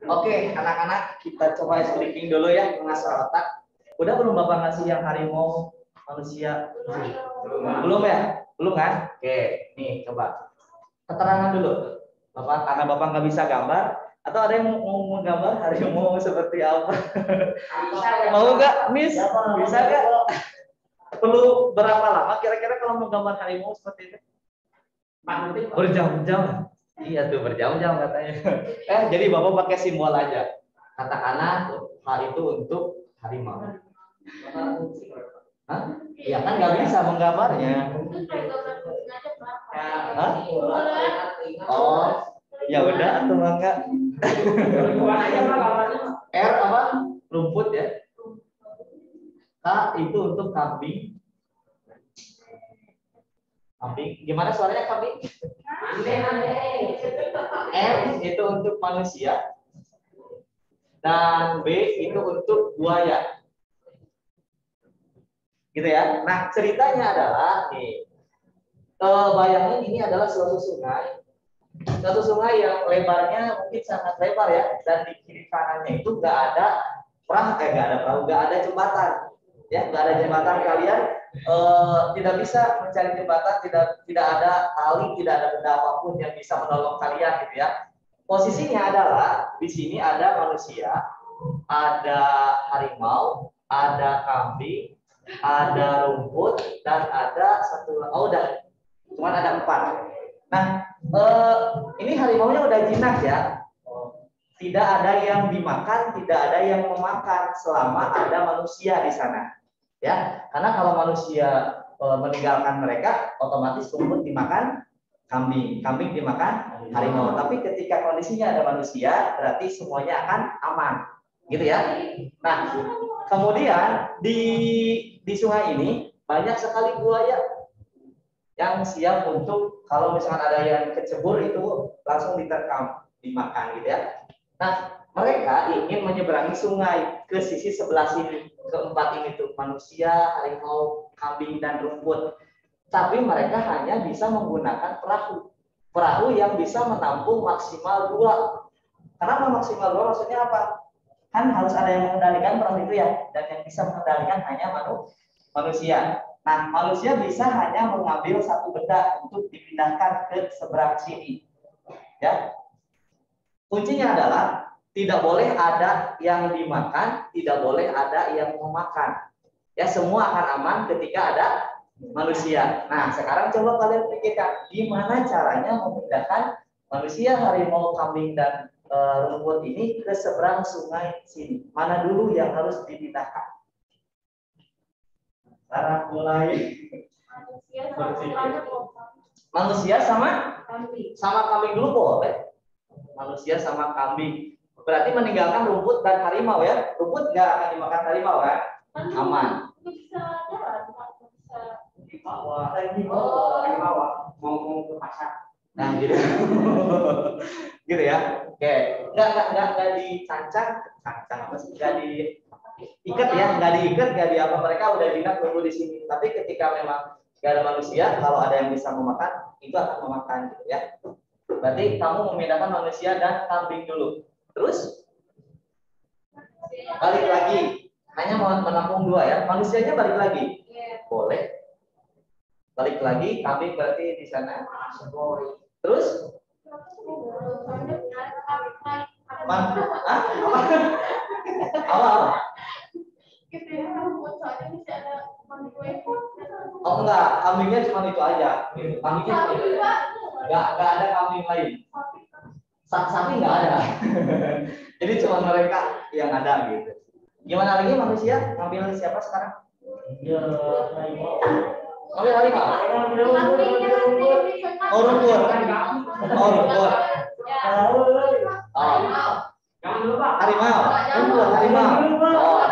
Oke, anak-anak, kita coba striking dulu ya, mengasah otak. Udah belum Bapak ngasih yang harimau manusia? Belum ya? Belum kan? Oke, nih coba. Keterangan dulu. Bapak, karena Bapak nggak bisa gambar, atau ada yang mau menggambar harimau seperti apa? Mau nggak, Miss? Bisa nggak? Perlu berapa lama kira-kira kalau mau gambar harimau seperti itu? Berjam-jam. Iya tuh berjam-jam katanya. Jadi Bapak pakai simbol aja. Katakanlah hal itu untuk harimau. Hah? Ya kan nggak bisa menggambarnya. Hah? Oh, ya udah atau enggak? R apa? Rumput ya. K itu untuk kambing. Kambing. Gimana suaranya kambing? M itu untuk manusia. Dan B itu untuk buaya. Gitu ya. Nah, ceritanya adalah nih. Bayangin ini adalah suatu sungai. Suatu sungai yang lebarnya mungkin sangat lebar ya, dan di kiri kanannya itu nggak ada perahu, nggak ada jembatan. Ya, nggak ada jembatan, kalian tidak bisa mencari jembatan, tidak ada tali, tidak ada benda apapun yang bisa menolong kalian gitu ya. Posisinya adalah di sini ada manusia, ada harimau, ada kambing, ada rumput, dan ada satu, udah, cuma ada 4. Nah, ini harimaunya udah jinak ya. Tidak ada yang dimakan, tidak ada yang memakan selama ada manusia di sana. Ya, karena kalau manusia meninggalkan mereka, otomatis rumput dimakan kambing, kambing dimakan harimau. Tapi ketika kondisinya ada manusia, berarti semuanya akan aman, gitu ya. Nah, kemudian di sungai ini banyak sekali buaya yang siap untuk kalau misalkan ada yang kecebur itu langsung diterkam, dimakan, gitu ya. Nah, mereka ingin menyeberangi sungai ke sisi sebelah sini, keempat ini tuh manusia, harimau, kambing, dan rumput. Tapi mereka hanya bisa menggunakan perahu yang bisa menampung maksimal 2. Kenapa maksimal 2? Maksudnya apa? Kan harus ada yang mengendalikan perahu itu ya, dan yang bisa mengendalikan hanya manusia. Nah, manusia bisa hanya mengambil satu benda untuk dipindahkan ke seberang sini. Ya, kuncinya adalah tidak boleh ada yang dimakan, tidak boleh ada yang memakan. Ya, semua akan aman ketika ada manusia. Nah, sekarang coba kalian pikirkan gimana caranya memindahkan manusia, harimau, kambing, dan rumput ini ke seberang sungai sini. Mana dulu yang harus dipindahkan? Cara mulai. Manusia sama kambing dulu boleh. Manusia sama kambing. Berarti meninggalkan rumput dan harimau ya. Rumput nggak akan dimakan harimau kan? Aman. Mau ke pasar. Nah, gitu. Gitu ya. Oke. Nggak dicancang apa sih? Nggak diikat ya, nggak diikat, nggak di apa, mereka udah jinak tunggu di sini. Tapi ketika memang nggak ada manusia, kalau ada yang bisa memakan, itu akan memakan gitu ya. Berarti kamu memindahkan manusia dan kambing dulu. Terus balik lagi. Hanya mau menampung 2 ya. Manusianya balik lagi. Boleh. Balik lagi, kambing berarti di sana. Terus? Apa? Oh enggak, kambingnya cuma itu aja. Kambingnya cuma itu aja. Enggak ada kambing lain. Sapi enggak ada. Jadi cuma mereka yang ada gitu. Gimana lagi manusia? Ngambil siapa sekarang? Ya, harimau. Ngambil harimau. Oh, rumput. Oh, rumput. Oh. Harimau. Rumput, harimau. Oh.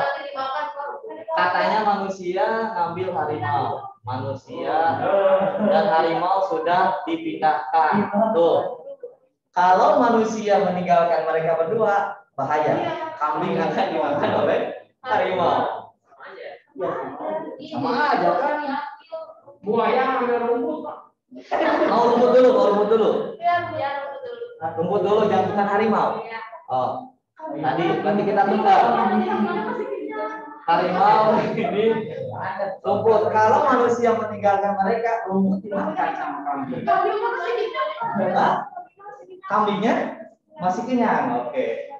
Katanya manusia ngambil harimau. Manusia dan harimau sudah dipindahkan. Tuh. Kalau manusia meninggalkan mereka berdua, bahaya. Kambing akan dimakan oleh harimau. Sama aja kan. Buaya ngambil rumput. Mau rumput dulu. Rumput dulu, jangan bukan harimau. Oh. Tadi berarti kita tunggal. Harimau ini rumput. Kalau manusia meninggalkan mereka, rumput dimakan sama kambing. Kambingnya masih kenyang. Oke.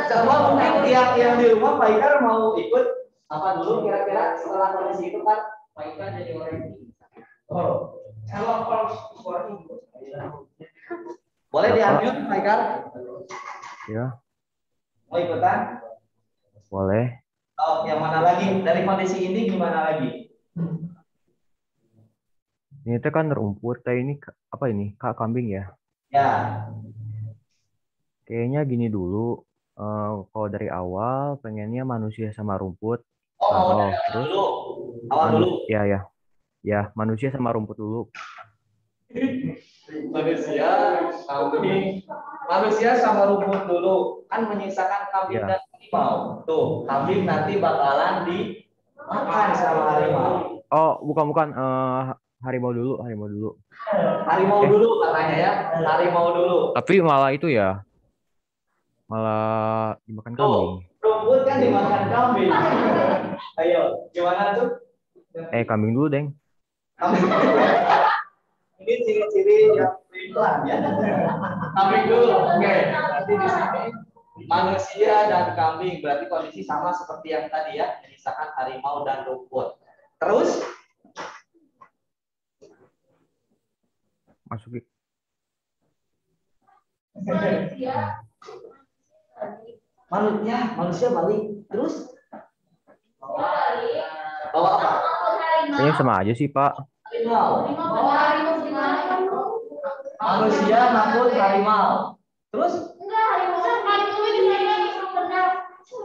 Coba mungkin yang di rumah Pak Ikar mau ikut apa dulu kira-kira setelah kondisi itu kan Pak Ikar jadi orang. Oh. Boleh di-unmute Pak Ikar? Ya. Mau ikutan? Boleh. Oh, yang mana lagi? Dari kondisi ini gimana lagi? Ini teh kan rumput, teh ini apa ini? Kak kambing ya? Ya. Kayaknya gini dulu. Kalau dari awal pengennya manusia sama rumput. Oh, mau dari awal Terus dulu. Awal dulu. Ya, manusia sama rumput dulu. Manusia sama rumput dulu. Kan menyisakan kambing dan harimau. Tuh, kambing nanti bakalan dimakan sama harimau. Oh, bukan. Harimau dulu. Harimau dulu katanya ya. Harimau dulu. Tapi malah itu ya. Malah dimakan kambing. Rumput kan dimakan kambing. Ayo, gimana tuh? Kambing dulu, Deng. Ini ciri-ciri yang pelan ya. Kambing dulu. Oke. Berarti di sini manusia dan kambing berarti kondisi sama seperti yang tadi ya, menyisakan harimau dan rumput. Terus Masukin. Manusia balik. Terus bawa apa? Kayaknya sama aja sih, Pak. Harimau. Manusia ngangkut harimau. Terus?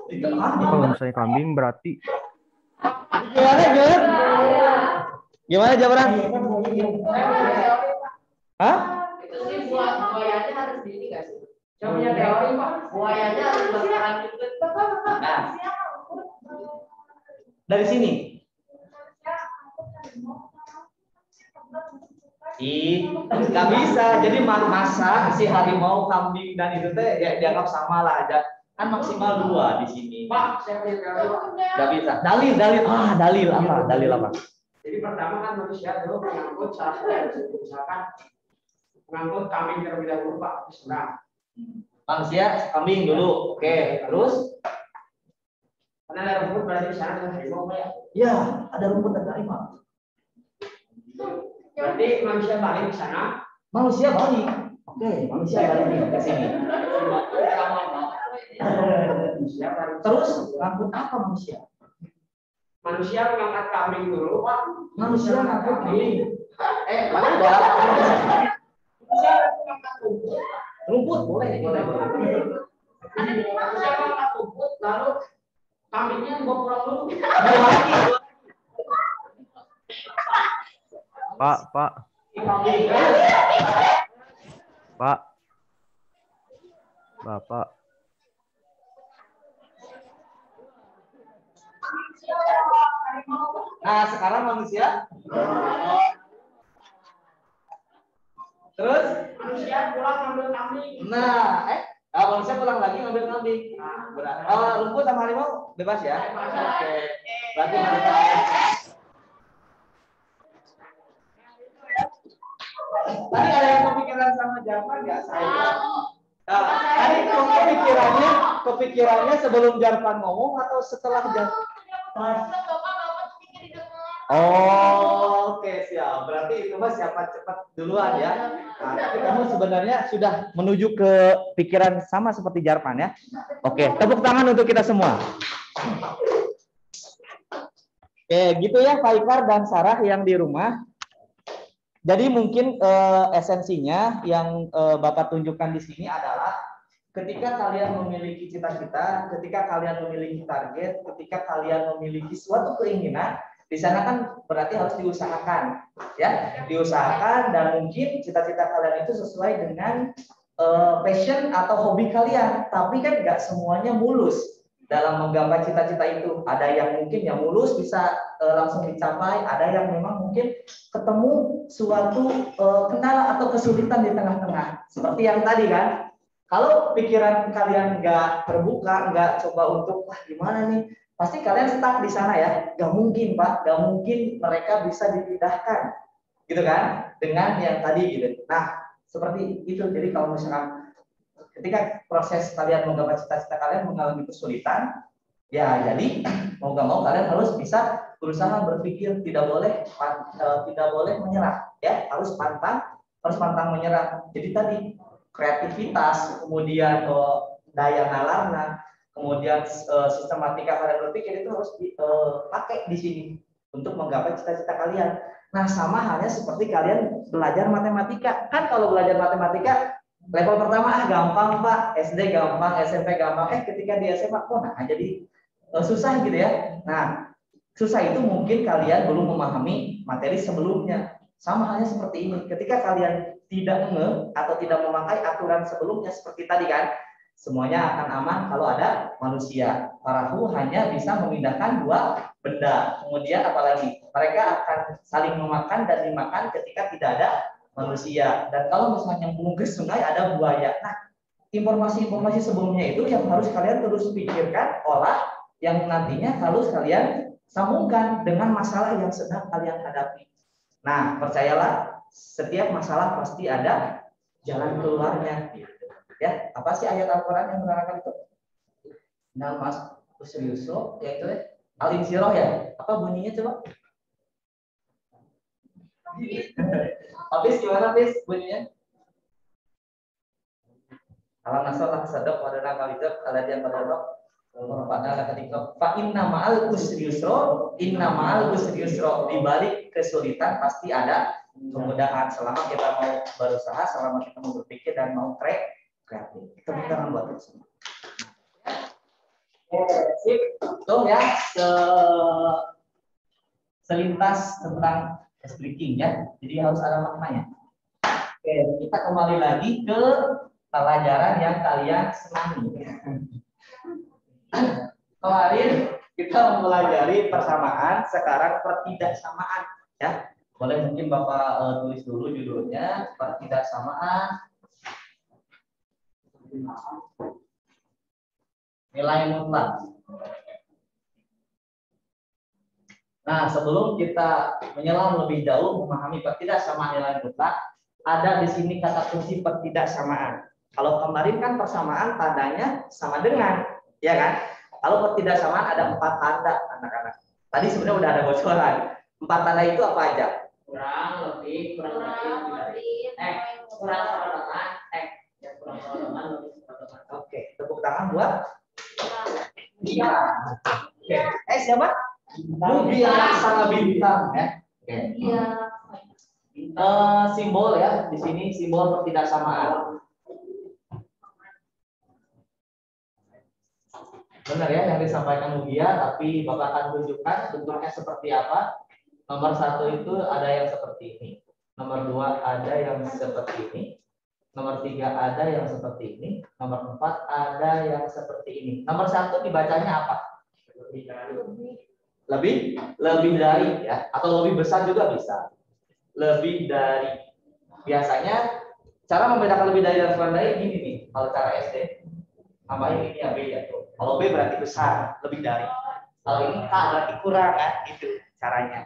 Kalau misalnya kambing berarti Gimana Jabran? Hah? Itu sih buayanya harus di ini nggak sih? Saya punya teori Pak, buayanya harus bakaran juga. Nah, dari sini. Nggak bisa. Jadi masa si harimau, kambing dan itu teh ya, dianggap sama lah aja. Kan maksimal 2 di sini. Pak, saya punya teori Pak. Nggak bisa. Dalil. Dalil apa? Dalil apa? Jadi pertama kan manusia dulu mengangkut salah satu misalkan mengangkut kambing terlebih dahulu Pak, diserang. Manusia kambing dulu. Oke, terus? Karena ada rumput berarti di sana ada harimau Pak ya? Ya, ada rumput dan harimau. Berarti manusia balik di sana. Manusia balik. Oke, manusia balik ke sini. Terus ngangkut apa manusia? Manusia mengangkat kambing dulu Pak. Manusia ngangkut kambing. Mana ada? Manusia mengangkat rumput. Rumput boleh. Manusia mengangkat rumput lalu kambingnya dibawa pulang dulu. Pak. Bapak. Nah, sekarang manusia. Terus Manusia pulang ngambil kambing. Nah, manusia pulang lagi ngambil kambing. Rumput sama harimau bebas ya. Oke. Berarti mereka. Tadi ada yang kepikiran sama Jarpan nggak? Tadi kepikirannya sebelum Jarpan ngomong atau setelah Jarpan? Oke, siap. Berarti itu mas siapa cepat duluan ya. Nah, tapi kamu sebenarnya sudah menuju ke pikiran sama seperti Jarpan ya. Oke, tepuk tangan untuk kita semua. Oke, gitu ya Pak Ikar dan Sarah yang di rumah. Jadi mungkin esensinya yang Bapak tunjukkan di sini adalah ketika kalian memiliki cita-cita, ketika kalian memiliki target, ketika kalian memiliki suatu keinginan, di sana kan berarti harus diusahakan, ya, diusahakan dan mungkin cita-cita kalian itu sesuai dengan passion atau hobi kalian. Tapi kan nggak semuanya mulus dalam menggapai cita-cita itu. Ada yang mungkin yang mulus bisa langsung dicapai, ada yang memang mungkin ketemu suatu kendala atau kesulitan di tengah-tengah. Seperti yang tadi kan, Kalau pikiran kalian nggak terbuka, nggak coba untuk wah gimana nih, pasti kalian stuck di sana ya. Gak mungkin Pak, gak mungkin mereka bisa dipindahkan, gitu kan? Dengan yang tadi gitu. Nah, seperti itu. Jadi kalau misalkan ketika proses kalian menggapai cita-cita kalian mengalami kesulitan, ya jadi mau nggak mau kalian harus bisa berusaha berpikir, tidak boleh menyerah, ya harus pantang menyerah. Jadi tadi kreativitas, kemudian daya nalarna, kemudian sistematika kalian berpikir itu harus dipakai di sini untuk menggapai cita-cita kalian. Nah, sama halnya seperti kalian belajar matematika. Kan kalau belajar matematika level pertama gampang Pak, SD gampang, SMP gampang. Ketika di SMA kok jadi susah gitu ya. Nah, susah itu mungkin kalian belum memahami materi sebelumnya. Sama halnya seperti ini. Ketika kalian tidak atau tidak memakai aturan sebelumnya seperti tadi kan, semuanya akan aman kalau ada manusia. Perahu hanya bisa memindahkan dua benda. Kemudian apalagi mereka akan saling memakan dan dimakan ketika tidak ada manusia. Dan kalau misalnya mau ke sungai ada buaya. Nah, informasi-informasi sebelumnya itu yang harus kalian terus pikirkan, olah, yang nantinya harus kalian sambungkan dengan masalah yang sedang kalian hadapi. Nah, percayalah, setiap masalah pasti ada jalan keluarnya. Ya, apa sih ayat Al-Quran yang menerangkan itu? Mas Usriuso, yaitu Al-Insyirah ya. Apa bunyinya coba? Habis gimana habis bunyinya? Alam nasrah sadaq wadana kalidzab aladian padadok pada ketika fa inna ma'al usri yusra, inna ma'al usri yusra, di balik kesulitan pasti ada kemudahan selama kita mau berusaha, selama kita mau berpikir dan mau kreatif. Tepuk tangan buat itu semua. Sip. Tuh ya, selintas tentang speaking ya. Jadi harus ada maknanya. Oke, kita kembali lagi ke pelajaran yang kalian senangi. Kemarin kita mempelajari persamaan, sekarang pertidaksamaan ya. Boleh mungkin Bapak tulis dulu judulnya, pertidaksamaan. Nilai mutlak. Nah, sebelum kita menyelam lebih jauh memahami pertidaksamaan nilai mutlak, ada di sini kata kunci pertidaksamaan. Kalau kemarin kan persamaan tandanya sama dengan, ya kan? Kalau pertidaksamaan ada 4 tanda, anak-anak. Tadi sebenarnya udah ada bocoran. 4 tanda itu apa aja? Kurang lebih, kurang sama dengan, kurang sama dengan, lebih sama dengan. Oke, tepuk tangan buat. Iya. Oke. Siapa? Mugia Laksana Bintang ya. Oke. Simbol ya, di sini simbol pertidaksamaan. Benar ya yang disampaikan Mugia, tapi Bapak akan tunjukkan bentuknya seperti apa. Nomor 1 itu ada yang seperti ini. Nomor 2 ada yang seperti ini. Nomor 3 ada yang seperti ini. Nomor 4 ada yang seperti ini. Nomor 1 dibacanya apa? Lebih dari ya, atau lebih besar juga bisa. Lebih dari. Biasanya cara membedakan lebih dari dan kurang dari gini nih. Kalau cara SD, namanya ini ya B ya tuh. Kalau B berarti besar, lebih dari. Kalau ini K berarti kurang kan, itu caranya.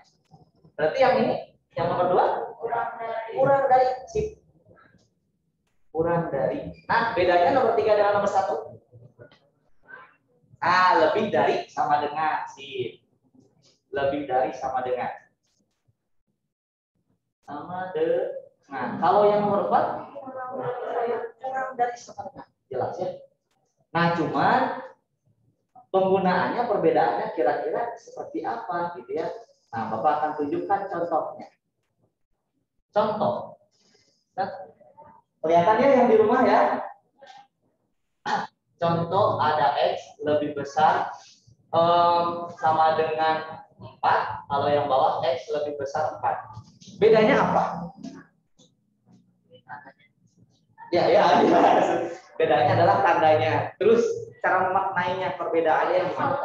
Berarti yang ini, yang nomor 2 kurang dari. Sip. Kurang dari. Nah, bedanya nomor 3 dengan nomor 1. Lebih dari sama dengan. Sip. Lebih dari sama dengan. Sama dengan. Kalau yang nomor 4 kurang dari sama dengan. Jelas ya. Nah, cuman penggunaannya, perbedaannya kira-kira seperti apa gitu ya. Nah, Bapak akan tunjukkan contohnya. Contoh. Nah, kelihatannya yang di rumah ya. Contoh ada X lebih besar sama dengan 4. Kalau yang bawah X lebih besar 4. Bedanya apa? Ya. Bedanya adalah tandanya. Terus cara memaknainya, perbedaannya gimana?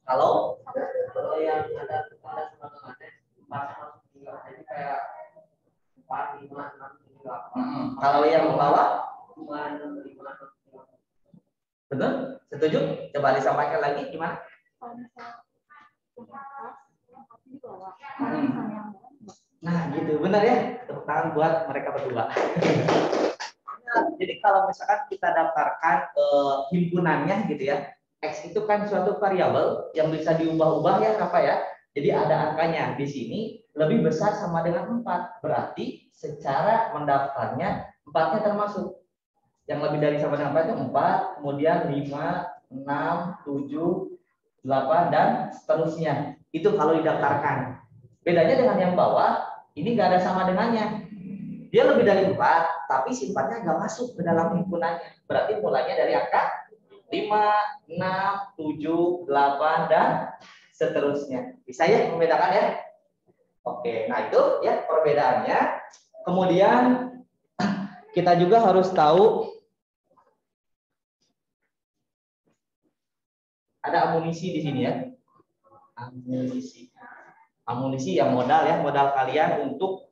Kalau yang ada tanda sama dengan jadi kayak 4, 5, 6, Kalau yang bawah? Betul? Setuju? Coba disampaikan lagi gimana? Nah, gitu. Benar ya? Tepuk tangan buat mereka berdua. Jadi kalau misalkan kita daftarkan himpunannya gitu ya, X itu kan suatu variabel yang bisa diubah-ubah ya, apa ya? Jadi ada angkanya di sini lebih besar sama dengan 4. Berarti secara mendaftarnya 4-nya termasuk. Yang lebih dari sama dengan 4 itu 4, kemudian 5, 6, 7, 8 dan seterusnya. Itu kalau didaftarkan. Bedanya dengan yang bawah, ini nggak ada sama dengannya. Dia lebih dari 4, tapi sifatnya nggak masuk ke dalam himpunannya. Berarti mulainya dari angka 5, 6, 7, 8 dan seterusnya. Bisa ya membedakan ya? Oke, nah itu ya perbedaannya. Kemudian kita juga harus tahu ada amunisi di sini ya. Amunisi yang modal ya, modal kalian untuk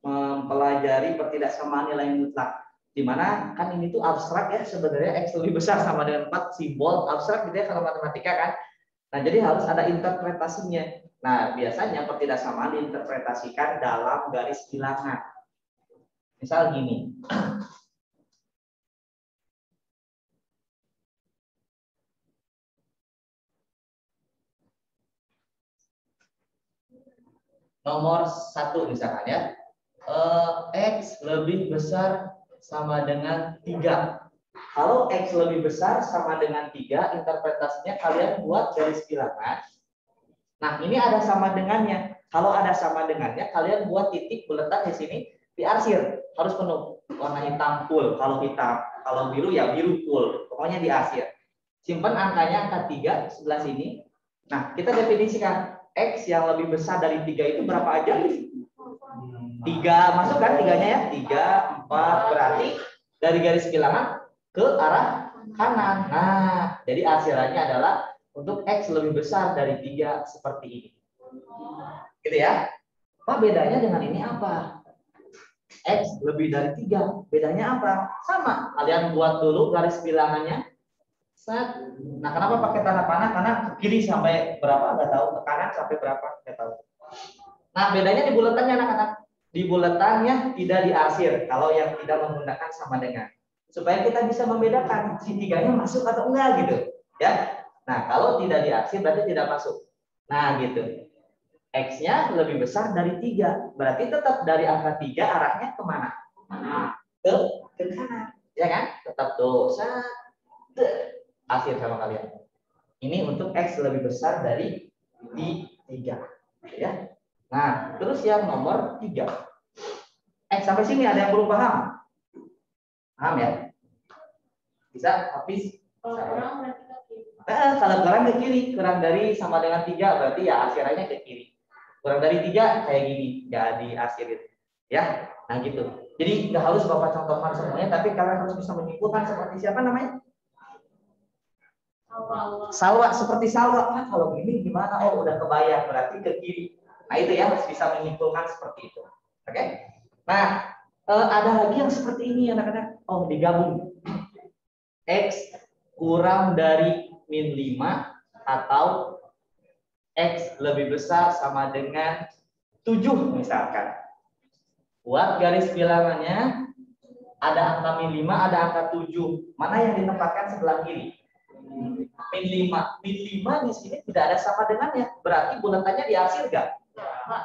mempelajari pertidaksamaan nilai mutlak. Dimana kan ini tuh abstrak ya, sebenarnya X lebih besar sama dengan 4, simbol abstrak gitu ya kalau matematika kan. Nah, jadi harus ada interpretasinya. Nah, biasanya pertidaksamaan diinterpretasikan dalam garis bilangan. Misal gini. Nomor 1 misalkan ya. X lebih besar sama dengan 3. Kalau X lebih besar sama dengan 3, interpretasinya kalian buat garis bilangan. Nah, ini ada sama dengannya. Kalau ada sama dengannya, kalian buat titik buletan di sini, diarsir. Harus penuh. Warna hitam full, kalau hitam. Kalau biru ya biru full. Pokoknya diarsir. Simpan angkanya, angka 3 sebelah sini. Nah, kita definisikan X yang lebih besar dari 3 itu berapa aja? 3, masuk kan 3-nya ya? 3, 4, berarti dari garis bilangan ke arah kanan. Nah, jadi arsirannya adalah untuk X lebih besar dari 3 seperti ini. Gitu ya. Apa bedanya dengan ini apa? X lebih dari 3. Bedanya apa? Sama. Kalian buat dulu garis bilangannya. Set. Nah, kenapa pakai tanda panah? Karena ke kiri sampai berapa? Nggak tahu. Ke kanan sampai berapa? Nggak tahu. Nah, bedanya di buletannya anak-anak. Di buletannya tidak diarsir. Kalau yang tidak menggunakan sama dengan. Supaya kita bisa membedakan si 3-nya masuk atau enggak gitu. Ya. Nah, kalau tidak diarsir berarti tidak masuk. Nah, gitu. X-nya lebih besar dari 3. Berarti tetap dari angka 3 arahnya kemana? Ke kanan. Ya kan? Tetap dosa. Akhir sama kalian. Ini untuk X lebih besar dari 3. Ya. Nah, terus yang nomor 3. Sampai sini ada yang belum paham? Paham ya? Bisa habis? Kalau kurang ke kiri, kurang dari sama dengan 3 berarti ya akhirannya ke kiri. Kurang dari 3 kayak gini, jadi akhirin. Ya, nah gitu. Jadi nggak harus Bapak contohkan semuanya, tapi kalian harus bisa menyimpulkan seperti siapa namanya? Salwa, seperti salwa. Nah, kalau gini gimana? Oh, udah kebayang, berarti ke kiri. Nah, itu ya harus bisa menyimpulkan seperti itu. Oke? Nah, ada lagi yang seperti ini anak-anak. Oh, digabung. X kurang dari min 5 atau X lebih besar sama dengan 7 misalkan. Buat garis bilangannya ada angka min 5, ada angka 7. Mana yang ditempatkan sebelah kiri? Min 5. Min 5 di sini tidak ada sama dengannya. Berarti buletannya diarsir enggak?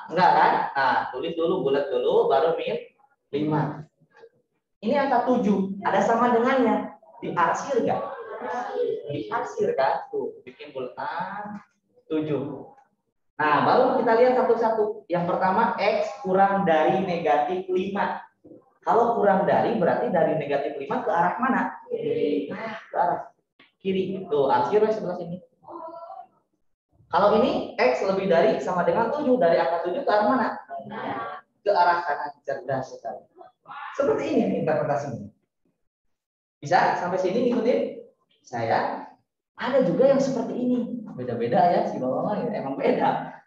Enggak kan? Nah, tulis dulu bulat dulu baru min 5. Ini angka 7, ada sama dengannya. Diarsir enggak? Diarsir kan? Tuh, bikin bulatan 7. Nah, baru kita lihat satu-satu. Yang pertama, X kurang dari negatif 5. Kalau kurang dari, berarti dari negatif 5 ke arah mana? Nah, ke arah kiri. Tuh, arsirnya sebelah sini. Kalau ini, X lebih dari sama dengan 7. Dari angka 7 ke arah mana? Ke arah kanan. Cerdas sekali. Seperti ini interpretasinya. Bisa sampai sini ngikutin saya? Ada juga yang seperti ini. Beda-beda ya si bawah emang beda.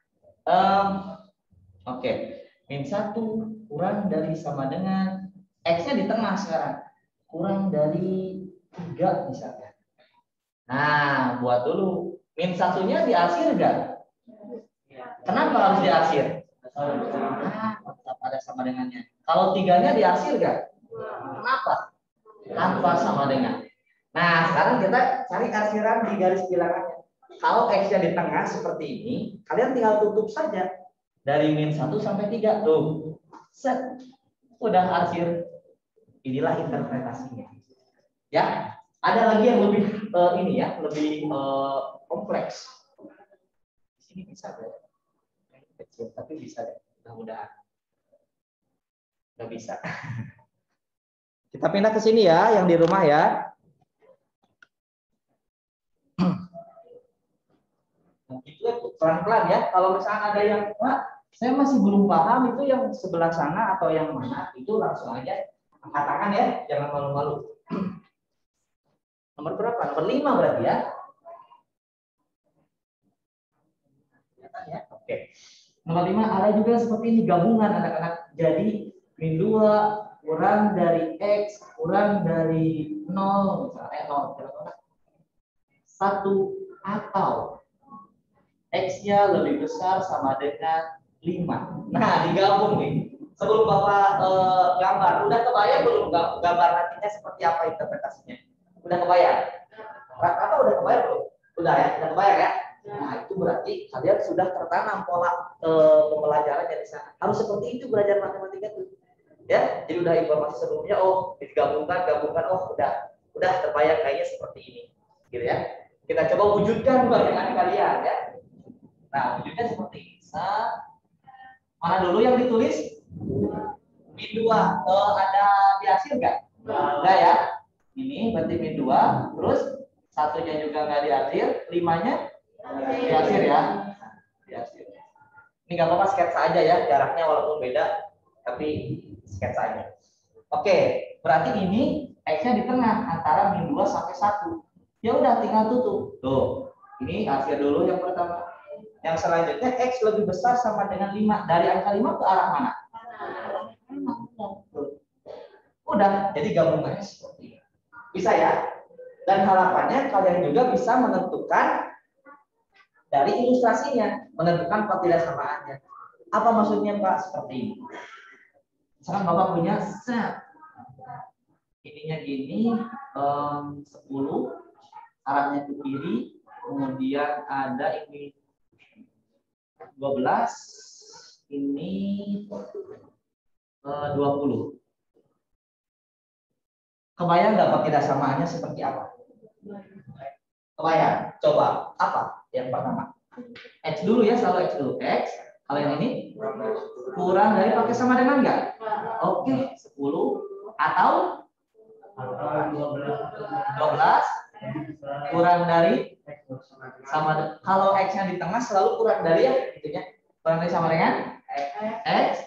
Oke. Min 1, kurang dari sama dengan X-nya di tengah sekarang. Kurang dari 3 misalnya. Nah, buat dulu. Min satunya diarsir enggak? Kenapa harus diarsir? Tetap ada sama dengannya. Kalau 3-nya diarsir enggak? Kenapa? Tanpa sama dengan. Nah, sekarang kita cari arsiran di garis bilangannya. Kalau X-nya di tengah seperti ini, kalian tinggal tutup saja. Dari min 1 sampai 3. Tuh. Set. Udah arsir. Inilah interpretasinya. Ya, ada lagi yang lebih ini ya, lebih kompleks. Di sini bisa deh. Kecil, tapi bisa deh. Mudah-mudahan. Nggak bisa. Kita pindah ke sini ya, yang di rumah ya. Itu pelan-pelan ya. Kalau misalnya ada yang, Pak, saya masih belum paham itu yang sebelah sana atau yang mana, itu langsung aja angkat tangan ya, jangan malu-malu. Nomor berapa? Nomor 5 berarti ya. Oke. Nomor 5 ada juga seperti ini gabungan anak-anak. Jadi min 2 kurang dari X kurang dari 0 misalnya 0 1 atau X-nya lebih besar sama dengan 5. Nah, digabung nih. Sebelum Bapak gambar, udah kebayang belum gambar nantinya seperti apa interpretasinya? Udah kebayang? Apa udah kebayang belum? Udah ya, udah kebayang ya? Nah, itu berarti kalian sudah tertanam pola pembelajaran di sana. Harus seperti itu belajar matematika tuh. Ya, jadi udah informasi sebelumnya, oh digabungkan, oh udah terbayang kayaknya seperti ini, gitu ya. Kita coba wujudkan bayangan kalian ya. Nah, wujudnya seperti ini. Mana dulu yang ditulis? Min 2. Ada diarsir nggak? Enggak ya. Ini berarti min 2. Terus satunya juga nggak diarsir. 5-nya diarsir ya. Diarsir. Ini nggak apa-apa, sketsa aja ya. Jaraknya walaupun beda, tapi sketsa aja. Oke, berarti ini X-nya di tengah antara min 2 sampai 1. Ya udah tinggal tutup. Tuh. Ini arsir dulu yang pertama. Yang selanjutnya X lebih besar sama dengan 5. Dari angka 5 ke arah mana? Udah, jadi gabungannya seperti ini. Bisa ya? Dan harapannya kalian juga bisa menentukan dari ilustrasinya, menentukan ketidaksamaan. Apa maksudnya Pak? Seperti ini. Sekarang Bapak punya set. Ininya gini, 10, arahnya ke kiri, kemudian ada ini 12, ini 20. Kebayang nggak ketidaksamannya seperti apa? Kebayang? Coba apa? Yang pertama, X dulu ya, selalu X dulu. X. Kalau yang ini kurang dari pakai sama dengan nggak? Oke, 10 atau 12 kurang dari sama. Kalau X-nya di tengah selalu kurang dari ya, itunya. Kurang dari sama dengan X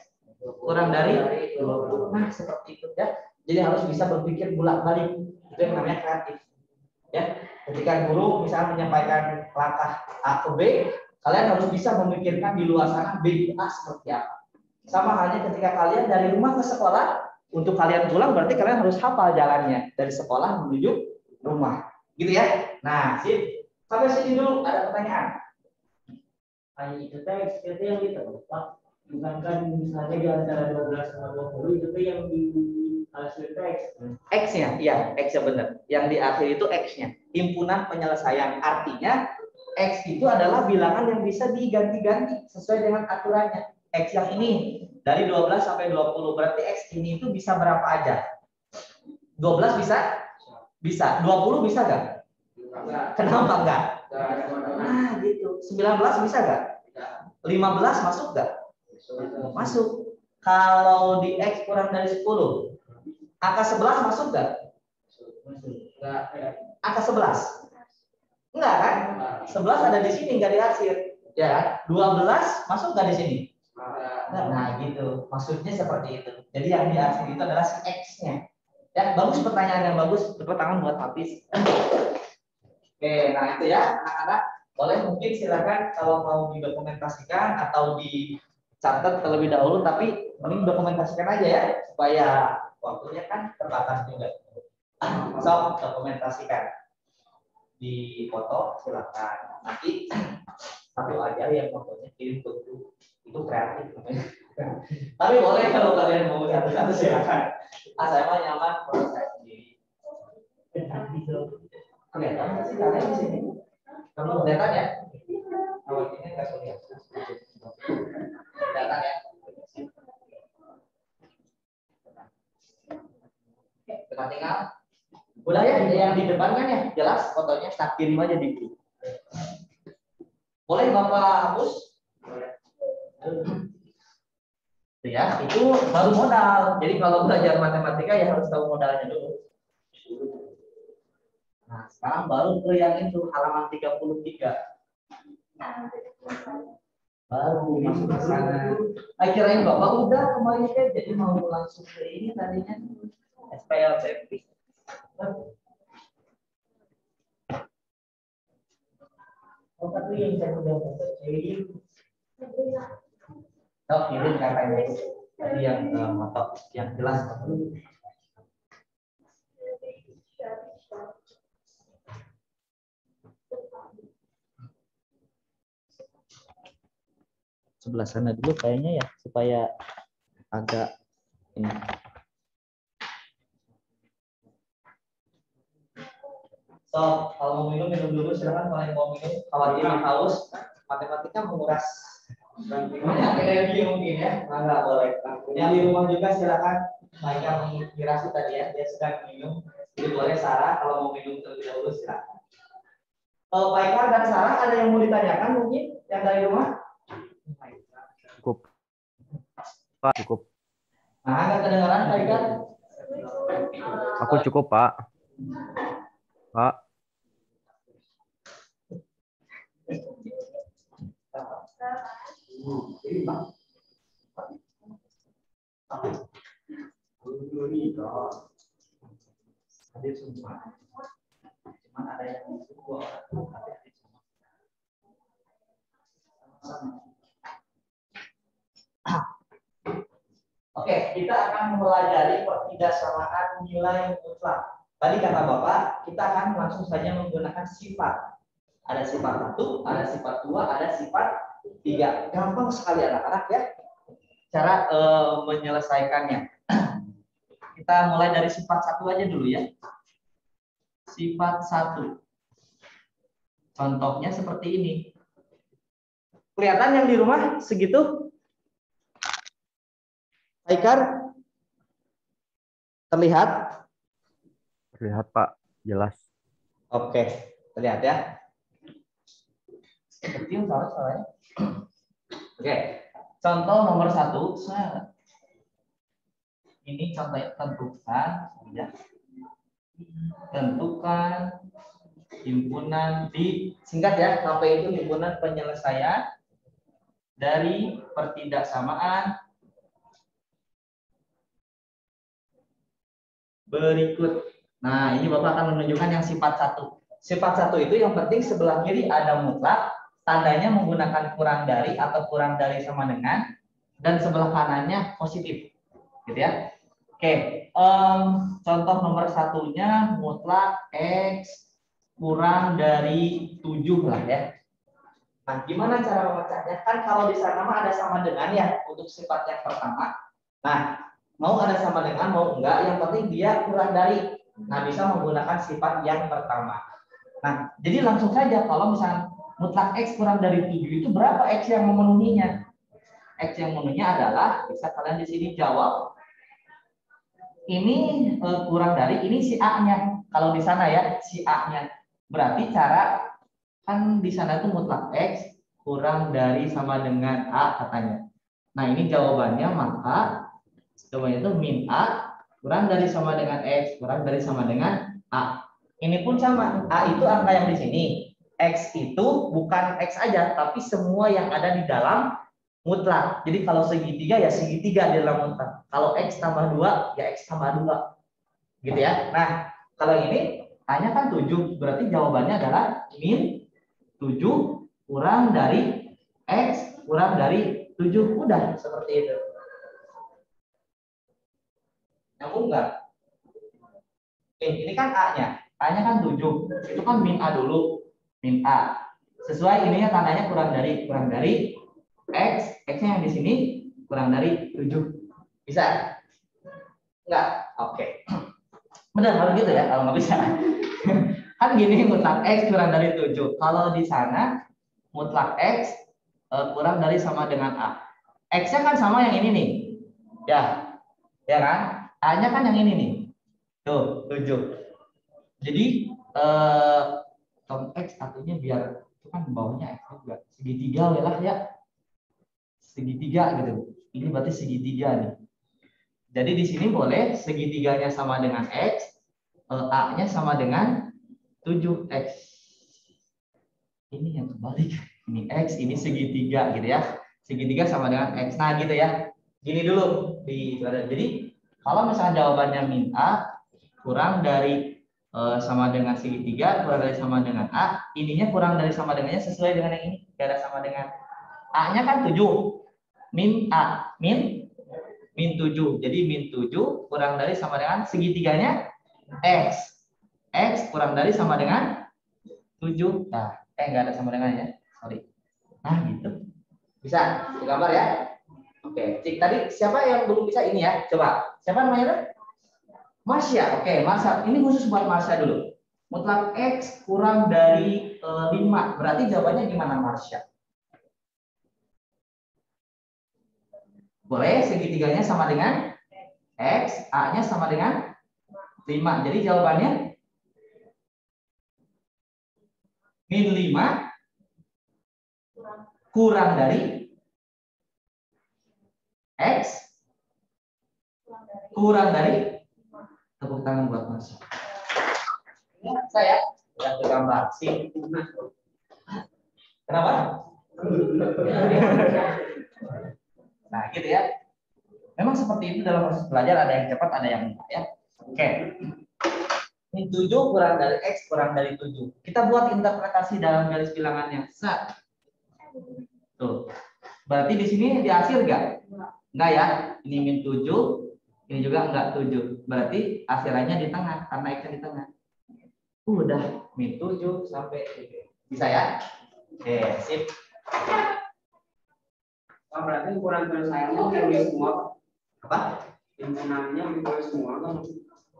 kurang dari 20. Nah, seperti itu ya. Jadi harus bisa berpikir bolak-balik. Itu yang namanya kreatif. Ya, ketika guru misalnya menyampaikan langkah A ke B, kalian harus bisa memikirkan di luar sana B A seperti apa. Sama halnya ketika kalian dari rumah ke sekolah, untuk kalian pulang berarti kalian harus hafal jalannya dari sekolah menuju rumah. Gitu ya. Nah, sip. Sampai sini dulu ada pertanyaan. Itu teks itu yang ditebak, bukan kan misalnya di antara 12 sama 20 itu yang di hasil teks. X-nya, iya, X-nya benar. Yang di akhir itu X-nya, himpunan penyelesaian. Artinya X itu adalah bilangan yang bisa diganti-ganti sesuai dengan aturannya. X yang ini dari 12 sampai 20, berarti X ini itu bisa berapa aja? 12 bisa? Bisa. 20 bisa nggak? Kenapa enggak? Nah, gitu. 19 bisa nggak? 15 masuk nggak? Masuk. Kalau di X kurang dari 10, angka 11 masuk nggak? Angka 11? Enggak kan? 11 ada di sini, nggak diarsir. Ya, 12 masuk nggak di sini? Nah, gitu. Maksudnya seperti itu. Jadi yang diarsir itu adalah si X-nya. Ya, bagus, pertanyaan yang bagus. Tepuk tangan buat Hafiz. Oke, nah itu ya, anak-anak. Boleh mungkin silakan kalau mau didokumentasikan atau dicatat terlebih dahulu, tapi Paling dokumentasikan aja ya, supaya waktunya kan terbatas juga. So, dokumentasikan. Di foto silakan. Nanti satu aja yang fotonya kirim ke grup. Itu kreatif namanya. Tapi boleh kalau kalian mau satu-satu silakan. Saya mah nyaman kalau saya sendiri. Kelihatan nggak sih kalian di sini? Kamu kelihatan ya? Kalau ini nggak kelihatan. Kelihatan ya? Oke, kita tinggal. Udah ya, yang di depan kan ya jelas fotonya, tak kirim aja di grup. Boleh Bapak hapus? Ya, itu baru modal. Jadi kalau belajar matematika ya harus tahu modalnya dulu. Nah, sekarang baru ke yang itu halaman 33. Baru masuk ke sana. Kirain Bapak udah kembali ke, jadi mau langsung ke ini tadinya SPLCP. Oh, tapi yang saya udah baca jadi Oh, kirim katanya tadi yang motok yang jelas dulu. Sebelah sana dulu kayaknya ya, supaya agak ini. So, kalau mau minum dulu silakan. Kalau yang mau minum, khawatir haus, matematika menguras banyak energi mungkin ya, nggak boleh. Yang di rumah juga silakan. Mereka menginspirasi tadi ya, dia sedang minum. Jadi boleh Sarah kalau mau minum terlebih dahulu silakan. Pak Eka dan Sarah ada yang mau ditanyakan mungkin yang dari rumah? Cukup. Pak, cukup. Nah, nggak kedengaran Pak Eka? Aku cukup, Pak. Pak. Hadir semua. Cuman ada yang dua orang hadir semua. Oke, kita akan mempelajari pertidaksamaan nilai mutlak. Tadi kata Bapak, kita akan langsung saja menggunakan sifat. Ada sifat 1, ada sifat 2, ada sifat 3. Gampang sekali anak-anak ya cara menyelesaikannya. Kita mulai dari sifat 1 aja dulu ya. Sifat 1. Contohnya seperti ini. Kelihatan yang di rumah segitu? Haikar? Terlihat? Terlihat, Pak. Jelas. Oke, terlihat ya. Kecil soalnya. Oke, contoh nomor 1. Ini contohnya tentukan, ya. Tentukan himpunan di singkat ya, HP itu himpunan penyelesaian dari pertidaksamaan berikut. Nah, ini Bapak akan menunjukkan yang sifat 1. Sifat 1 itu yang penting sebelah kiri ada mutlak, tandanya menggunakan kurang dari atau kurang dari sama dengan, dan sebelah kanannya positif. Gitu ya. Oke, contoh nomor 1-nya mutlak X kurang dari 7 lah ya. Nah, gimana cara memecahnya? Kan kalau di sana mah ada sama dengan ya untuk sifat yang pertama. Nah, mau ada sama dengan mau enggak, yang penting dia kurang dari. Nah, bisa menggunakan sifat yang pertama. Nah, jadi langsung saja kalau misalnya mutlak X kurang dari 7 itu berapa X yang memenuhinya? X yang memenuhinya adalah, bisa kalian di sini jawab. Ini kurang dari, ini si A-nya. Kalau di sana ya, si A-nya. Berarti cara, kan di sana itu mutlak X kurang dari sama dengan A katanya. Nah, ini jawabannya, maka jawabannya itu min A kurang dari sama dengan X kurang dari sama dengan A. Ini pun sama, A itu angka yang di sini. X itu bukan X aja, tapi semua yang ada di dalam mutlak. Jadi kalau segitiga ya segitiga di dalam mutlak. Kalau X tambah 2 ya X tambah 2. Gitu ya. Nah, kalau ini tanya kan 7, berarti jawabannya adalah min 7 kurang dari X kurang dari 7. Udah seperti itu. Nyambung nggak? Ini kan A-nya. A-nya kan 7. Itu kan min A dulu. Min A. Sesuai ininya tandanya kurang dari X. X-nya yang di sini kurang dari 7. Bisa? Enggak? Oke. Benar harus gitu ya kalau nggak bisa. Kan gini, mutlak X kurang dari 7. Kalau di sana mutlak X kurang dari sama dengan A. X-nya kan sama yang ini nih. Ya kan? A-nya kan yang ini nih. Tuh, 7. Jadi X artinya biar itu kan bawahnya X juga segitiga lah ya. Segitiga gitu. Ini berarti segitiga nih. Jadi di sini boleh segitiganya sama dengan X, A-nya sama dengan 7X. Ini yang kebalik. Ini X, ini segitiga gitu ya. Segitiga sama dengan X. Nah gitu ya. Gini dulu. Jadi kalau misalnya jawabannya min A kurang dari sama dengan segitiga, kurang dari sama dengan A, ininya kurang dari sama dengannya sesuai dengan yang ini. Gak ada sama dengan A-nya kan 7. Min A. Min 7. Jadi min 7 kurang dari sama dengan segitiganya X. X kurang dari sama dengan 7. Nah, nggak ada sama dengannya. Sorry. Nah, gitu. Bisa digambar ya? Oke. Cik, tadi siapa yang belum bisa ini ya? Coba. Siapa namanya? Marsha. Oke, Marsha. Ini khusus buat Marsha dulu. Mutlak X kurang dari 5. Berarti jawabannya gimana, Marsha? Boleh segitiganya sama dengan X, A-nya sama dengan 5. Jadi jawabannya min 5 kurang dari X kurang dari, tepuk tangan buat Mas. Ini saya yang tergambar sih. Kenapa? Nah, gitu ya. Memang seperti itu dalam proses belajar, ada yang cepat, ada yang enggak ya. Oke. Min 7 kurang dari X kurang dari 7. Kita buat interpretasi dalam garis bilangannya. Set. Tuh. Berarti di sini di akhir enggak? Enggak ya. Ini min 7, ini juga enggak 7. Berarti akhirannya di tengah karena X-nya di tengah. Udah min 7 sampai 7. Bisa ya? Oke, sip. Berarti ukuran penyelesaiannya boleh semua. Apa? Himpunannya boleh semua kan?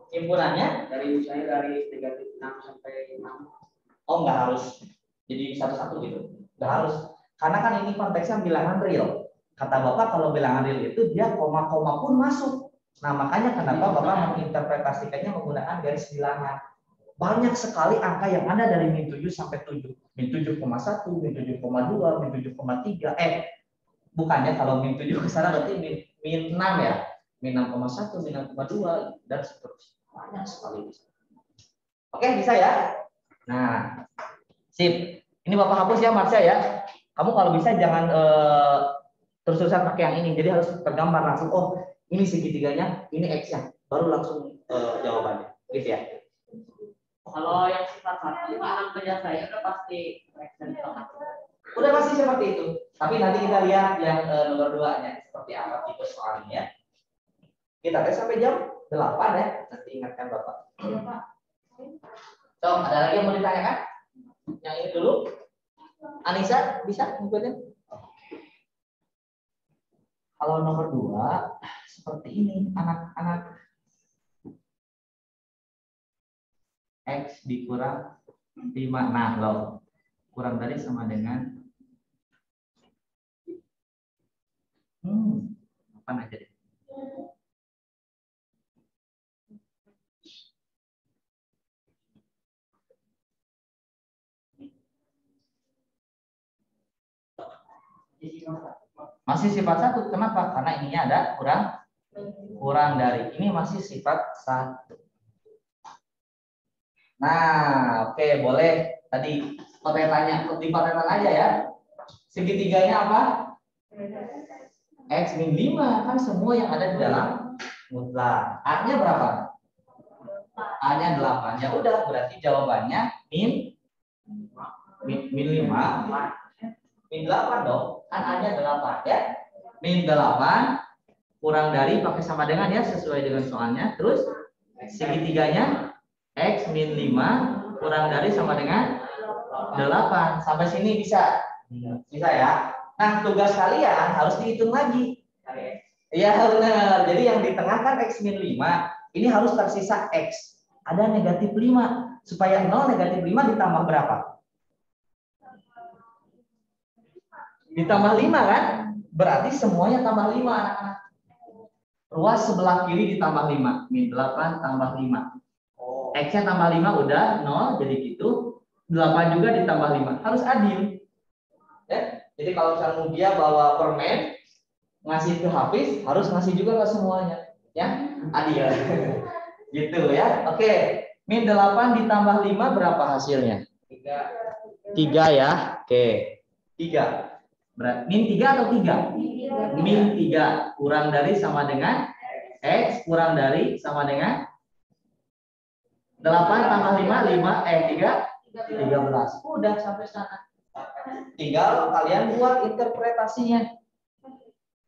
Himpunannya Dari misalnya dari 3.6 sampai 6. oh nggak harus jadi satu-satu gitu. Nggak harus. Karena kan ini konteksnya bilangan real. Kata Bapak kalau bilangan real itu dia koma-koma pun masuk. Nah makanya kenapa Bapak menginterpretasikannya menggunakan garis bilangan. Banyak sekali angka yang ada dari min 7 sampai 7. Min 7,1, min 7,2, min 7,3. Bukannya kalau min 7 ke sana berarti min 6 ya. Min 6,1, min 6,2 dan seterusnya. Banyak sekali. Oke, bisa ya? Nah, sip. Ini Bapak hapus ya, Marsha ya. Kamu kalau bisa jangan terus-terusan pakai yang ini. Jadi harus tergambar langsung. Oh, ini segitiganya, ini X-nya. Baru langsung jawabannya. Gitu ya. Kalau yang sifat satu, anak kerja saya udah pasti X dan tengah. Udah pasti seperti itu. Tapi nanti kita lihat yang nomor 2-nya seperti apa tipe soalnya. Kita tes sampai jam 8 ya. Nanti ingatkan Bapak. So, ada lagi yang mau ditanyakan? Yang ini dulu. Anissa bisa ngikutin? Kalau nomor 2 seperti ini, anak-anak X dikurang 5. Nah, loh. Kurang dari sama dengan apa aja deh. Masih sifat 1. Kenapa? Karena ininya ada kurang dari. Ini masih sifat 1. Nah, oke, boleh. Tadi patetannya, patetan aja ya. Segitiganya apa? X min 5. Kan semua yang ada di dalam mutlak. A-nya berapa? A-nya 8. Ya udah, berarti jawabannya min 5. Min 8 dong. Kan A-nya 8 ya. Min 8 kurang dari pakai sama dengan ya sesuai dengan soalnya. Terus segitiganya X min 5 kurang dari sama dengan 8. Sampai sini bisa? Bisa ya. Nah, tugas kalian harus dihitung lagi. Iya benar. Jadi yang di tengah kan X min 5. Ini harus tersisa X. Ada negatif 5. Supaya 0 negatif 5 ditambah berapa? Ditambah 5 kan? Berarti semuanya tambah 5 anak-anak. Ruas sebelah kiri ditambah 5. Min 8 tambah 5. X-nya tambah 5 udah 0. Jadi gitu. 8 juga ditambah 5. Harus adil. Ya? Jadi kalau misalnya dia bawa permen, ngasih ke Hafiz, harus ngasih juga ke semuanya. Ya, adil. Gitu ya. Oke. Min 8 ditambah 5 berapa hasilnya? 3 ya. Oke. 3. Berarti min 3 atau 3? Min 3 kurang dari sama dengan X kurang dari sama dengan 8 tambah 5 3 13. Udah sampai sana. Tinggal kalian buat interpretasinya.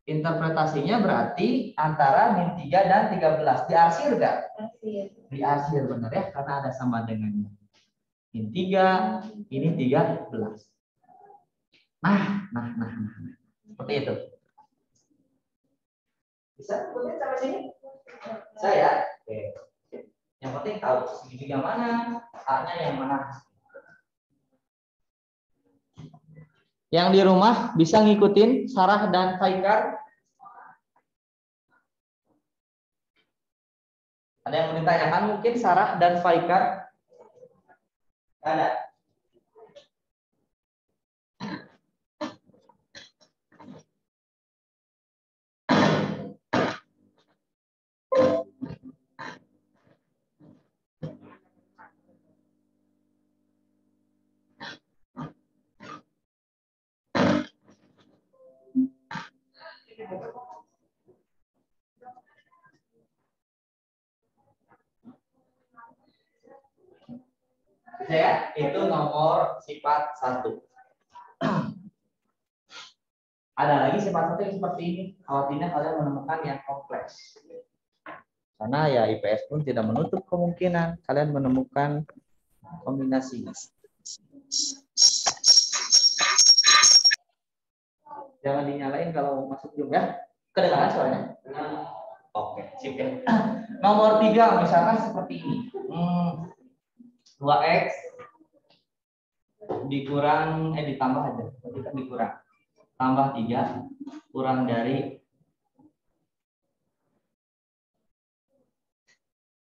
Interpretasinya berarti antara min 3 dan 13. Diarsir enggak? Diarsir benar ya, karena ada sama dengannya. Min 3, ini 13. Nah. Seperti itu. Bisa kemudian sampai sini? Saya. Oke. Yang penting tahu segitiga mana, A-nya yang mana. Yang di rumah bisa ngikutin Sarah dan Faikar? Ada yang mau ditanyakan mungkin Sarah dan Faikar? Ada. Ya, itu nomor sifat 1. Ada lagi sifat 1 yang seperti ini. Khawatirnya kalian menemukan yang kompleks. Karena ya IPS pun tidak menutup kemungkinan kalian menemukan kombinasi. Jangan dinyalain kalau masuk Zoom ya. Kedengaran suaranya? Oke, sip ya. Nomor 3 misalkan seperti ini. 2x dikurang ditambah aja. Berarti kan dikurang. Tambah 3 kurang dari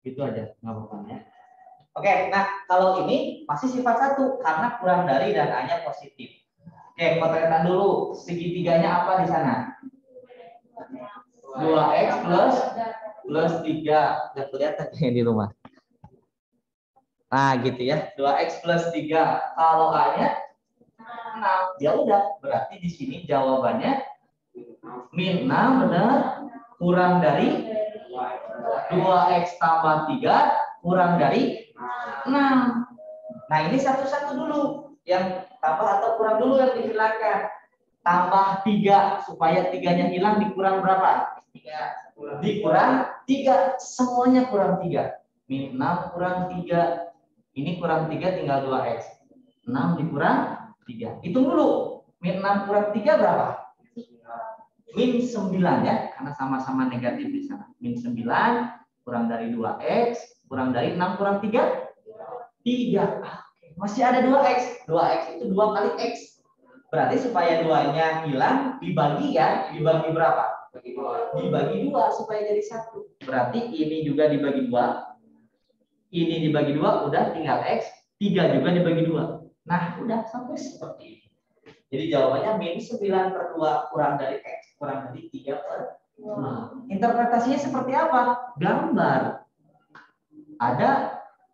itu aja, nggak apa-apa ya. Oke, nah kalau ini masih sifat 1 karena kurang dari dan A-nya positif. Oke, potretan dulu. Segitiganya apa di sana? 2x plus 3. Udah kelihatan di rumah. Nah, gitu ya. 2x plus 3. Kalau A-nya 6. Ya udah, berarti di sini jawabannya min 6 benar, kurang dari 2x tambah 3 kurang dari 6. Nah, ini satu-satu dulu. Yang tambah atau kurang dulu yang dihilangkan. Tambah 3 supaya 3-nya hilang dikurang berapa? 3. Dikurang 3. Semuanya kurang 3. Min 6 kurang 3. Ini kurang 3 tinggal 2x. 6 dikurang 3. Hitung dulu. Min 6 kurang 3 berapa? Min 9 ya, karena sama-sama negatif di sana. Min 9 kurang dari 2x, kurang dari 6 kurang 3? 3. Masih ada 2x. 2x itu 2 kali x. Berarti supaya 2-nya hilang, dibagi ya. Dibagi berapa? Dibagi 2 supaya jadi 1. Berarti ini juga dibagi 2. Ini dibagi 2, udah tinggal x. 3 juga dibagi 2. Nah, udah sampai seperti ini. Jadi jawabannya min 9/2 kurang dari x kurang dari 3/2. Interpretasinya seperti apa? Gambar. Ada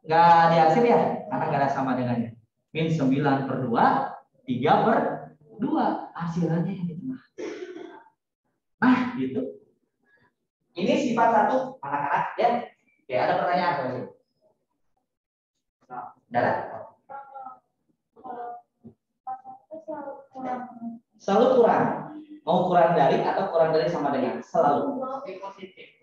nggak di hasil ya? Karena nggak ada sama dengannya. Min 9/2, 3/2. Hasilnya yang di tengah. Nah, gitu. Ini sifat 1 anak-anak ya. Oke, ada pertanyaan lagi? Ada? Selalu kurang. Mau kurang dari atau kurang dari sama dengan? Selalu. Positif.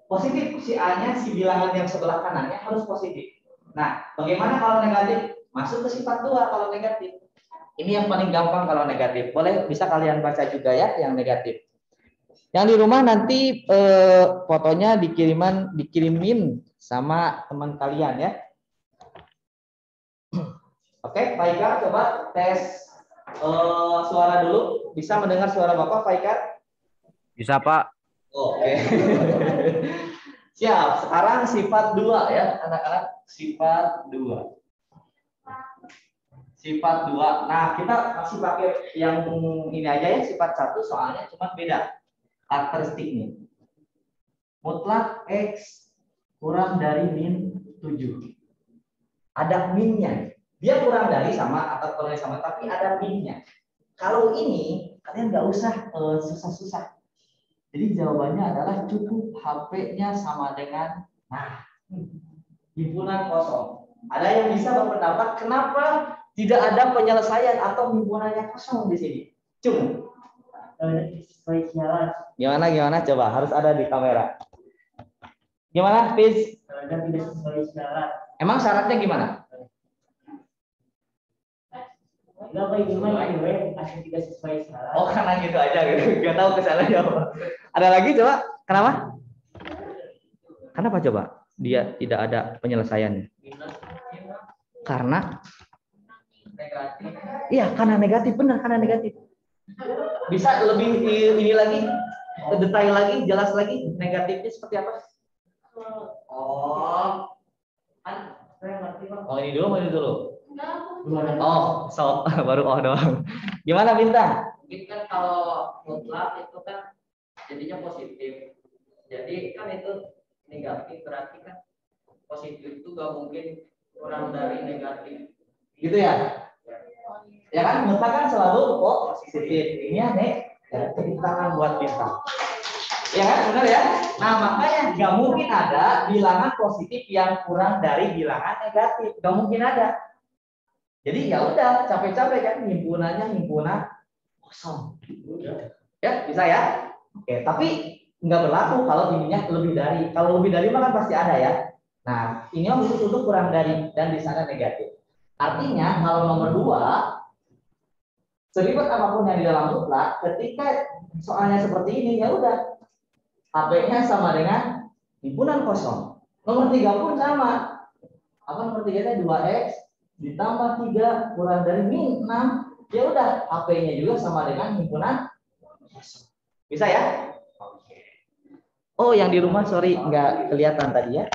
Positif, si A-nya, si bilangan yang sebelah kanannya harus positif. Nah, bagaimana kalau negatif? Masuk ke sifat 2 kalau negatif. Ini yang paling gampang kalau negatif. Boleh, bisa kalian baca juga ya yang negatif. Yang di rumah nanti fotonya dikirimin sama teman kalian ya. Oke, Faikar coba tes suara dulu. Bisa mendengar suara Bapak, Faikar? Bisa, Pak. Oke. Siap. Sekarang sifat 2 ya, anak-anak. Sifat 2. Sifat 2. Nah, kita masih pakai yang ini aja ya, sifat 1 soalnya cuma beda karakteristiknya. Mutlak X kurang dari min 7. Ada minnya. Dia kurang dari sama atau kurang dari sama, tapi ada minnya. Kalau ini, kalian nggak usah susah-susah. Jadi jawabannya adalah cukup HP-nya sama dengan, nah, himpunan kosong. Ada yang bisa berpendapat kenapa tidak ada penyelesaian atau himpunannya kosong di sini? Cuma Sesuai syarat. gimana coba harus ada di kamera. Gimana, Fiz? Kalau tidak sesuai syarat. Emang syaratnya gimana? Enggak baik gimana ini asal tidak sesuai syarat. Oh, karena gitu aja gitu. Gak tahu kesalahannya apa. Ada lagi coba? Kenapa? Kenapa coba? Dia tidak ada penyelesaiannya. Karena Negatif. iya, karena negatif, benar, karena negatif. Bisa lebih ini lagi, detail lagi, jelas lagi negatifnya seperti apa? Oh, Kan saya ngerti Pak. oh ini dulu, mau ini dulu. Oh, so baru oh doang. Gimana Bintang? Mungkin kan kalau mutlak itu kan jadinya positif. Jadi kan itu negatif, berarti kan positif itu gak mungkin kurang dari negatif. Gitu ya? Ya kan, mutlak kan selalu positif. Ini aneh, ya, tepuk tangan buat Bintang. Ya kan, benar ya? Nah, makanya nggak mungkin ada bilangan positif yang kurang dari bilangan negatif. Nggak mungkin ada. Jadi ya udah, capek-capek kan himpunannya himpunan kosong. Ya, bisa ya? Oke, tapi nggak berlaku kalau ininya lebih dari. Kalau lebih dari mah kan pasti ada ya. Nah, ini khusus untuk kurang dari dan di sana negatif. Artinya kalau nomor 2, seribet apapun yang di dalam mutlak, ketika soalnya seperti ini ya udah, HP-nya sama dengan himpunan kosong. Nomor 3 pun sama. Apa nomor 3-nya 2X ditambah 3 kurang dari min 6. Ya udah, HP-nya juga sama dengan himpunan kosong. Bisa ya? Oke. Oh, yang di rumah sorry nggak kelihatan tadi ya.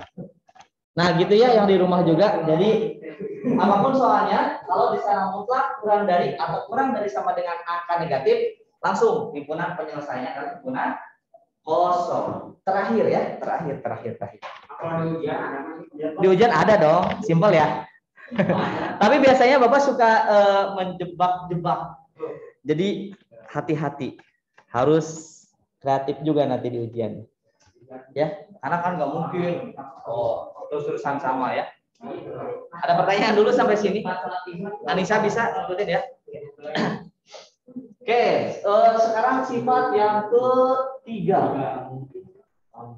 Nah, gitu ya yang di rumah juga. Jadi apapun soalnya, kalau di sana mutlak kurang dari atau kurang dari sama dengan angka negatif, langsung himpunan penyelesaiannya adalah himpunan kosong. Terakhir ya, terakhir. Kalau di ujian ada masih Di ujian ada dong, simpel ya. Tapi biasanya Bapak suka menjebak-jebak. Jadi hati-hati, harus kreatif juga nanti di ujian. Ya, karena kan nggak mungkin terus-terusan sama ya. Ada pertanyaan dulu sampai sini? Anissa bisa ikutin ya. Oke, sekarang sifat yang ketiga.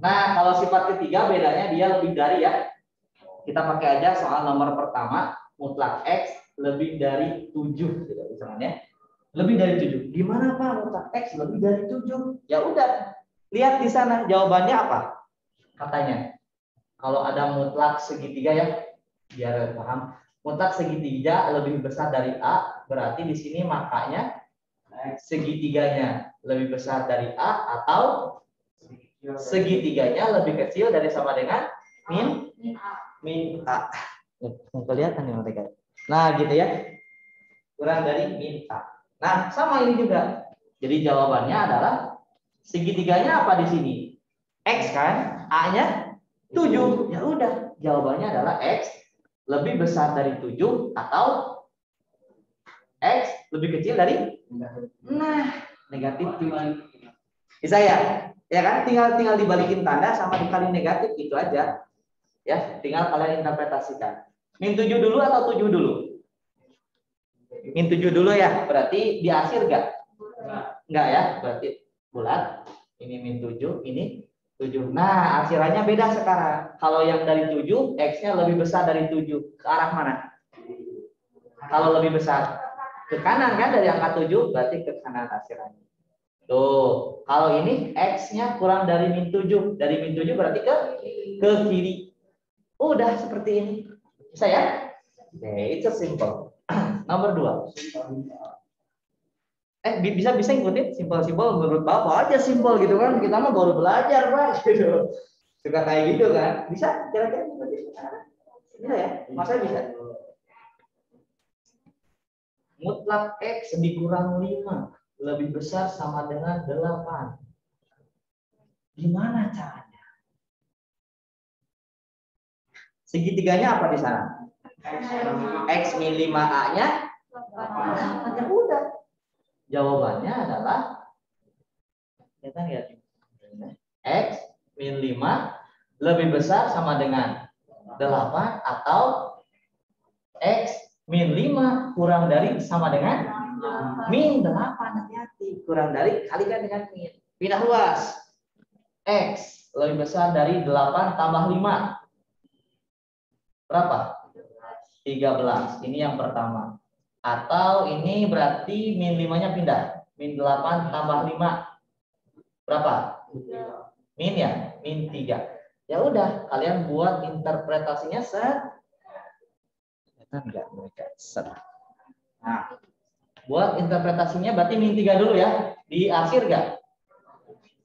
Nah, kalau sifat ketiga bedanya dia lebih dari ya. Kita pakai aja soal nomor pertama, mutlak X lebih dari 7 gitu misalnya. Lebih dari 7. Gimana Pak mutlak X lebih dari 7? Ya udah, lihat di sana jawabannya apa? Katanya. Kalau ada mutlak segitiga ya, biar paham. Mutlak segitiga lebih besar dari A, berarti di sini makanya segitiganya lebih besar dari A atau segitiganya lebih kecil dari sama dengan min A. Kelihatan nih mereka. Nah, gitu ya. Kurang dari min A. Nah, sama ini juga. Jadi jawabannya adalah segitiganya apa di sini? X kan? A-nya 7. Ya udah, jawabannya adalah X lebih besar dari 7 atau X lebih kecil dari negatif 7. Bisa ya? Ya kan? Tinggal dibalikin tanda sama dikali negatif itu aja. Ya, tinggal kalian interpretasikan. Min 7 dulu atau 7 dulu? Min 7 dulu ya. Berarti di akhir enggak? Enggak ya, berarti bulat. Ini min 7, ini 7. Nah, akhirannya beda sekarang. Kalau yang dari 7, X-nya lebih besar dari 7. Ke arah mana? Kalau lebih besar. Ke kanan kan dari angka 7, berarti ke kanan akhirannya. Tuh, kalau ini X-nya kurang dari min 7. Dari min 7 berarti ke kiri. Udah seperti ini. Bisa ya? Oke, it's a simple. Nomor 2. Bisa ikutin simpel-simpel menurut Bapak aja simpel gitu kan. Kita mah baru belajar, Pak, gitu. Suka kayak gitu kan. Bisa kira-kira bisa ya? Masa bisa? Mutlak X dikurang 5 lebih besar sama dengan 8. Gimana caranya? Segitiganya apa di sana? X min 5A-nya 8. Ya udah. Jawabannya adalah kita lihat X min 5 lebih besar sama dengan 8 atau X min 5 kurang dari sama dengan min 8. Hati-hati, kurang dari kalikan dengan min. Pindah luas. X lebih besar dari 8 tambah 5. Berapa? 13. Ini yang pertama. Atau ini berarti min 5-nya pindah. Min 8 tambah 5. Berapa? Min ya? Min 3. Ya udah, kalian buat interpretasinya Nah, buat interpretasinya berarti min 3 dulu ya. Di akhir enggak?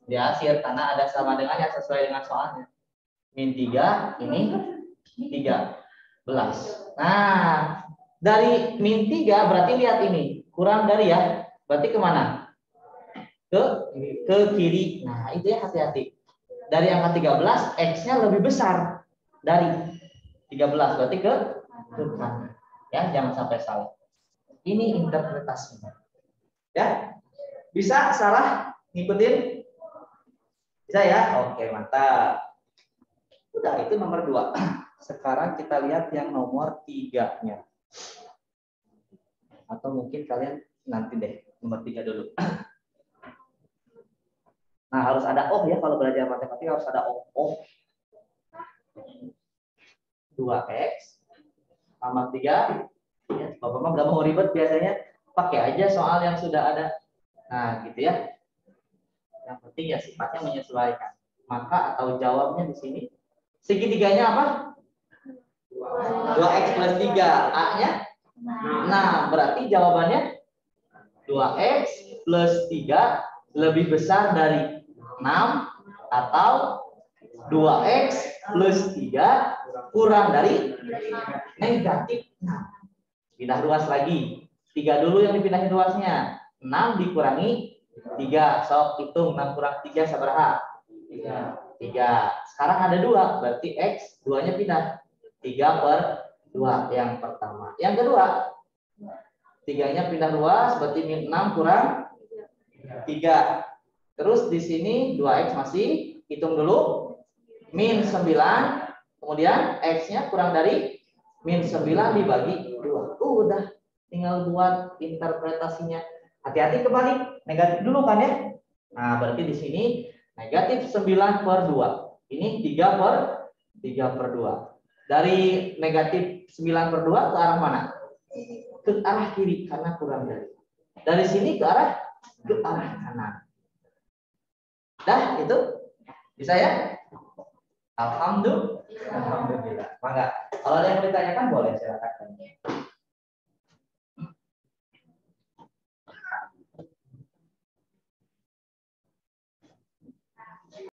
Di akhir, karena ada sama dengan yang sesuai dengan soalnya. Min 3, ini 13. Nah, dari min 3 berarti lihat ini. Kurang dari ya. Berarti kemana? Ke kiri. Nah, itu ya hati-hati. Dari angka 13, X-nya lebih besar dari 13. Berarti ke kanan. Ya, jangan sampai salah. Ini interpretasinya. Ya. Bisa salah ngikutin? Bisa ya? Oke, mantap. Udah, itu nomor 2. Sekarang kita lihat yang nomor 3-nya. Atau mungkin kalian nanti deh nomor 3 dulu. Nah, harus ada oh ya, kalau belajar matematik harus ada oh. 2x tambah 3. Ya, Bapak mah nggak mau ribet biasanya, pakai aja soal yang sudah ada. Nah, gitu ya. Yang penting ya sifatnya menyesuaikan. Maka atau jawabnya di sini. Segitiganya apa? 2x plus 3. A-nya? Nah, berarti jawabannya 2x plus 3 lebih besar dari 6 atau 2x plus 3 kurang dari negatif 6. Pindah ruas lagi. 3 dulu yang dipindahin ruasnya. 6 dikurangi 3. Sok hitung 6 kurang 3 seberapa? 3. Sekarang ada 2. Berarti X 2-nya pindah. 3/2 yang pertama. Yang kedua, 3-nya pindah luas, berarti min 6 kurang 3. Terus di sini 2x masih, hitung dulu, min 9, kemudian x-nya kurang dari min 9 dibagi 2. Udah, tinggal buat interpretasinya. Hati-hati kebalik, negatif dulu kan ya. Nah, berarti di sini negatif 9/2. Ini 3/2. Dari negatif 9/2 ke arah mana? Ke arah kiri, karena kurang dari. Dari sini ke arah kanan. Dah, itu bisa ya? Alhamdulillah. Mangga. Kalau ada yang mau ditanyakan boleh, silakan.